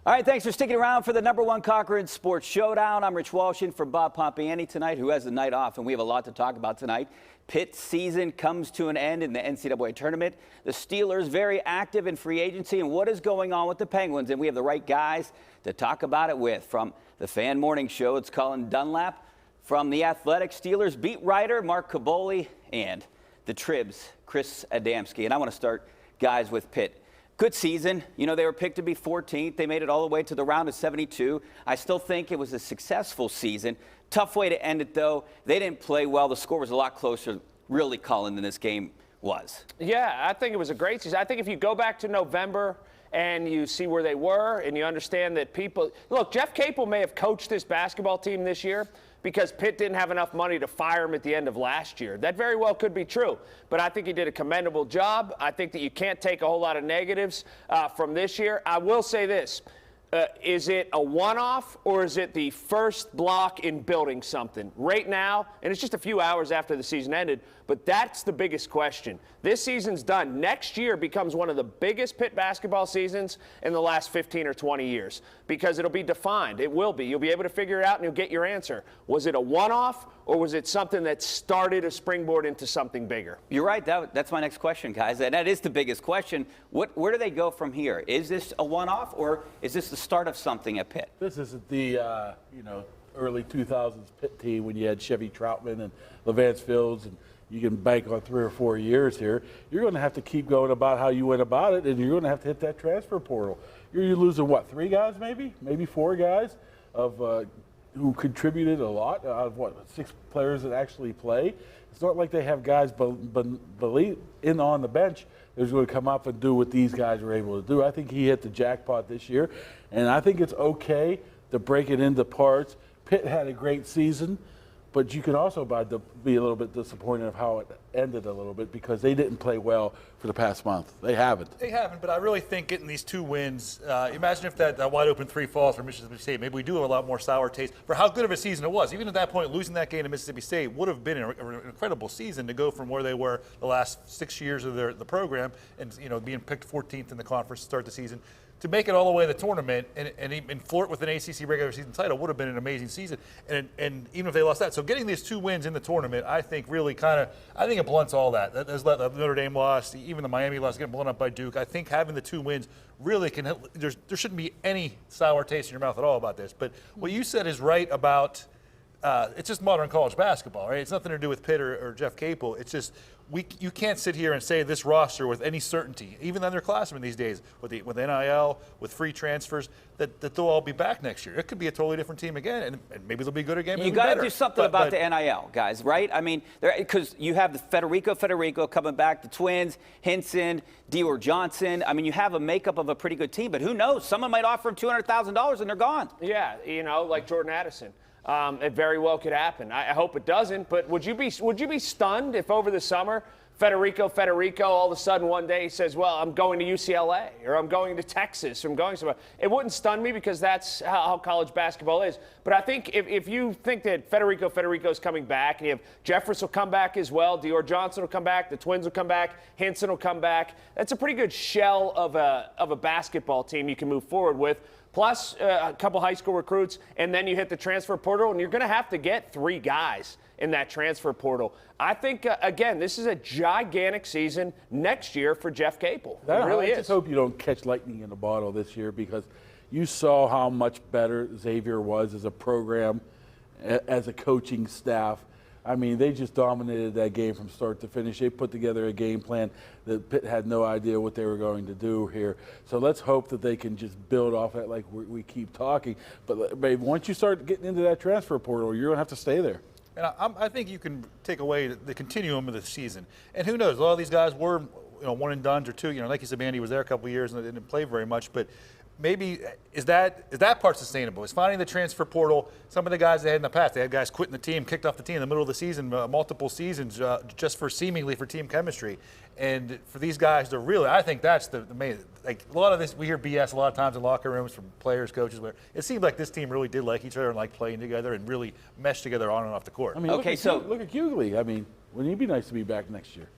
All right, thanks for sticking around for the #1 Cochran Sports Showdown. I'm Rich Walsh in for Bob Pompiani tonight, who has the night off, and we have a lot to talk about tonight. Pitt season comes to an end in the NCAA tournament. The Steelers very active in free agency, and what is going on with the Penguins? And we have the right guys to talk about it with. From the Fan Morning Show, it's Colin Dunlap. From the Athletic, Steelers beat writer Mark Kaboly, and the Tribs, Chris Adamski. And I want to start, guys, with Pitt. Good season. You know, they were picked to be 14th. They made it all the way to the round of 72. I still think it was a successful season. Tough way to end it, though. They didn't play well. The score was a lot closer, really, Colin, than this game was. Yeah, I think it was a great season. I think if you go back to November and you see where they were and you understand that people – look, Jeff Capel may have coached this basketball team this year because Pitt didn't have enough money to fire him at the end of last year. That very well could be true, but I think he did a commendable job. I think that you can't take a whole lot of negatives from this year. I will say this. Is it a one-off or is it the first block in building something? Right now, and it's just a few hours after the season ended, but that's the biggest question. This season's done. Next year becomes one of the biggest Pitt basketball seasons in the last 15 or 20 years because it'll be defined. It will be. You'll be able to figure it out and you'll get your answer. Was it a one-off or was it something that started a springboard into something bigger? You're right. That's my next question, guys. And that is the biggest question. Where do they go from here? Is this a one-off or is this the start of something at Pitt? This isn't the, early 2000s Pitt team when you had Chevy Troutman and Levance Fields and you can bank on 3 or 4 years here. You're going to have to keep going about how you went about it, and you're going to have to hit that transfer portal. You're losing, what, 3 guys maybe? Maybe 4 guys of who contributed a lot out of, 6 players that actually play. It's not like they have guys in on the bench who's going to come up and do what these guys were able to do. I think he hit the jackpot this year, and I think it's okay to break it into parts. Pitt had a great season, but you can also be a little bit disappointed of how it ended a little bit because they didn't play well for the past month. They haven't, but I really think getting these 2 wins, imagine if that wide open 3 falls for Mississippi State. Maybe we do have a lot more sour taste for how good of a season it was. Even at that point, losing that game to Mississippi State would have been an incredible season to go from where they were the last 6 years of the program and being picked 14th in the conference to start the season. To make it all the way to the tournament and flirt with an ACC regular season title would have been an amazing season. And even if they lost that. So getting these 2 wins in the tournament, I think really I think it blunts all that. There's the Notre Dame loss, even the Miami loss getting blown up by Duke. I think having the 2 wins really can – there shouldn't be any sour taste in your mouth at all about this. But what you said is right about it's just modern college basketball, right? It's nothing to do with Pitt or Jeff Capel. It's just you can't sit here and say this roster with any certainty, even underclassmen these days, with NIL, with free transfers, that they'll all be back next year. It could be a totally different team again, and maybe they'll be good again. You got to do something about the NIL, guys, right? I mean, because you have the Federico coming back, the twins, Hinson, Dior Johnson. I mean, you have a makeup of a pretty good team, but who knows? Someone might offer them $200,000 and they're gone. Yeah, like Jordan Addison. It very well could happen. I hope it doesn't. But would you be stunned if over the summer Federico all of a sudden one day says, "Well, I'm going to UCLA or I'm going to Texas or I'm going somewhere"? It wouldn't stun me because that's how college basketball is. But I think if you think that Federico's coming back and you have Jeffress will come back as well, Dior Johnson will come back, the twins will come back, Hinson will come back. That's a pretty good shell of a basketball team you can move forward with. Plus a couple high school recruits, and then you hit the transfer portal, and you're going to have to get 3 guys in that transfer portal. I think, again, this is a gigantic season next year for Jeff Capel. It really is. I just hope you don't catch lightning in a bottle this year because you saw how much better Xavier was as a program, as a coaching staff. I mean, they just dominated that game from start to finish. They put together a game plan that Pitt had no idea what they were going to do here. So let's hope that they can just build off that like we keep talking. But once you start getting into that transfer portal, you're going to have to stay there. And I think you can take away the continuum of the season. And who knows, a lot of these guys were one and dones or 2. Like you said, Andy was there a couple of years and didn't play very much. But maybe is that part sustainable? Is finding the transfer portal, some of the guys they had in the past, they had guys quitting the team, kicked off the team in the middle of the season, multiple seasons, just seemingly for team chemistry. And for these guys to really, I think that's the main, like a lot of this, we hear BS a lot of times in locker rooms from players, coaches, where it seemed like this team really did like each other and like playing together and really mesh together on and off the court. I mean, look at Hughley. I mean, wouldn't it be nice to be back next year?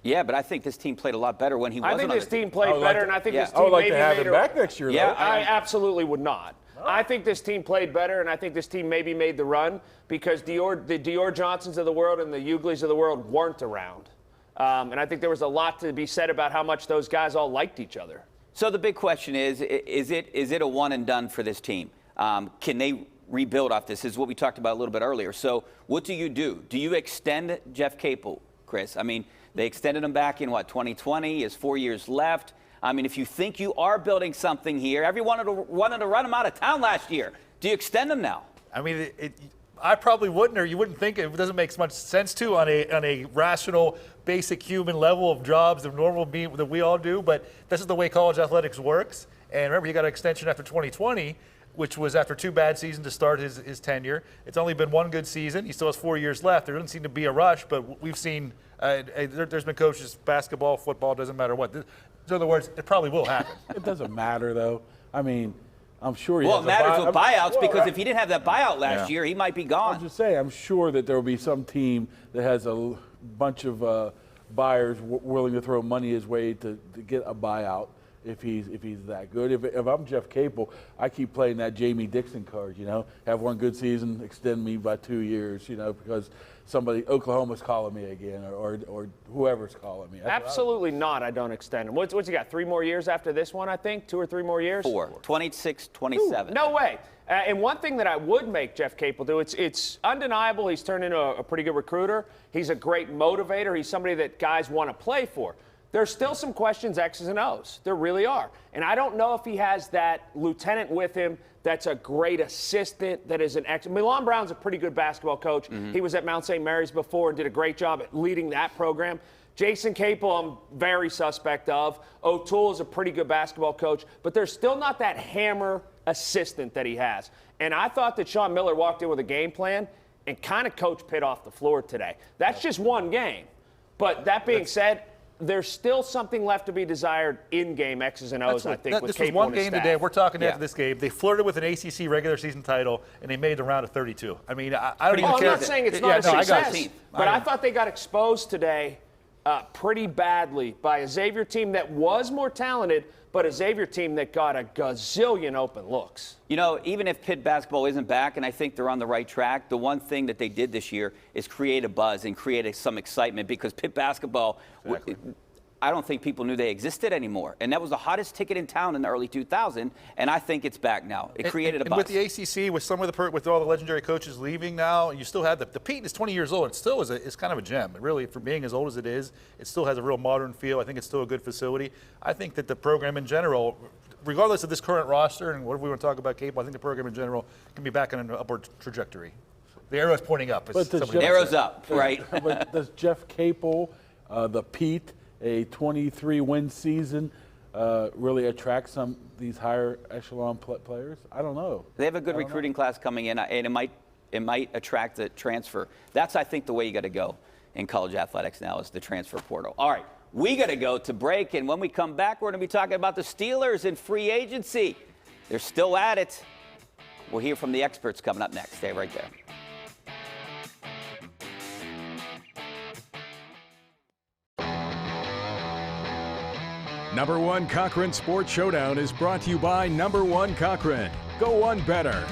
Yeah, but I think this team played a lot better when he wasn't I think on this the team played better, and I think this team I would like maybe to have made him back next year, Yeah, though. I absolutely would not. I think this team played better, and I think this team maybe made the run because the Dior Johnsons of the world and the Ugleys of the world weren't around. And I think there was a lot to be said about how much those guys all liked each other. So the big question is it a one and done for this team? Can they rebuild off this? This is what we talked about a little bit earlier. So what do? Do you extend Jeff Capel, Chris? I mean, they extended him back in, 2020? He has 4 years left. I mean, if you think you are building something here, everyone wanted to run him out of town last year. Do you extend him now? I mean, I probably wouldn't, or you wouldn't think it doesn't make much sense to on a rational, basic human level of jobs, the normal that we all do. But this is the way college athletics works. And remember, he got an extension after 2020, which was after 2 bad seasons to start his tenure. It's only been 1 good season. He still has 4 years left. There doesn't seem to be a rush, but we've seen there's been coaches, basketball, football, doesn't matter what. In other words, it probably will happen. It doesn't matter, though. I mean, I'm sure he Well, has it matters with buyouts well, because if he didn't have that buyout last year, he might be gone. I'm just saying, I'm sure that there will be some team that has a bunch of buyers willing to throw money his way to get a buyout if he's that good. If I'm Jeff Capel, I keep playing that Jamie Dixon card, have 1 good season, extend me by 2 years, because Oklahoma's calling me again or whoever's calling me. Absolutely not. I don't extend him. What's he got? 3 more years after this one, I think? 2 or 3 more years? 4, 26, 27. Ooh, no way. And one thing that I would make Jeff Capel do, it's undeniable he's turned into a pretty good recruiter. He's a great motivator. He's somebody that guys want to play for. There's still some questions, X's and O's. There really are. And I don't know if he has that lieutenant with him that's a great assistant, that is an excellent. Milan Brown's a pretty good basketball coach. Mm-hmm. He was at Mount St. Mary's before and did a great job at leading that program. Jason Capel, I'm very suspect of. O'Toole is a pretty good basketball coach, but there's still not that hammer assistant that he has. And I thought that Sean Miller walked in with a game plan and kind of coached Pitt off the floor today. That's just 1 game. But that being said, there's still something left to be desired in-game X's and O's, I think, with this was Capel 1 and his game staff. today. We're talking after this game. They flirted with an ACC regular season title, and they made the round of 32. I mean, I don't even care. I'm not saying it's not a success, it. but I thought they got exposed today pretty badly by a Xavier team that was more talented, but a Xavier team that got a gazillion open looks. Even if Pitt basketball isn't back, and I think they're on the right track, the one thing that they did this year is create a buzz and create some excitement because Pitt basketball, I don't think people knew they existed anymore. And that was the hottest ticket in town in the early 2000s, and I think it's back now. It created a buzz. And with the ACC, with all the legendary coaches leaving now, you still have the Pitt is 20 years old. It still is kind of a gem. It really, for being as old as it is, it still has a real modern feel. I think it's still a good facility. I think that the program in general, regardless of this current roster and whatever we want to talk about Capel, I think the program in general can be back on an upward trajectory. The arrow's pointing up. Arrow's up, right? But does Jeff Capel, the Pete, a 23-win season, really attract these higher echelon players? I don't know. They have a good recruiting class coming in, and it might attract the transfer. That's, I think, the way you got to go in college athletics now is the transfer portal. All right, we got to go to break, and when we come back, we're going to be talking about the Steelers and free agency. They're still at it. We'll hear from the experts coming up next. Stay right there. Number 1 Cochran Sports Showdown is brought to you by Number 1 Cochran. Go one better.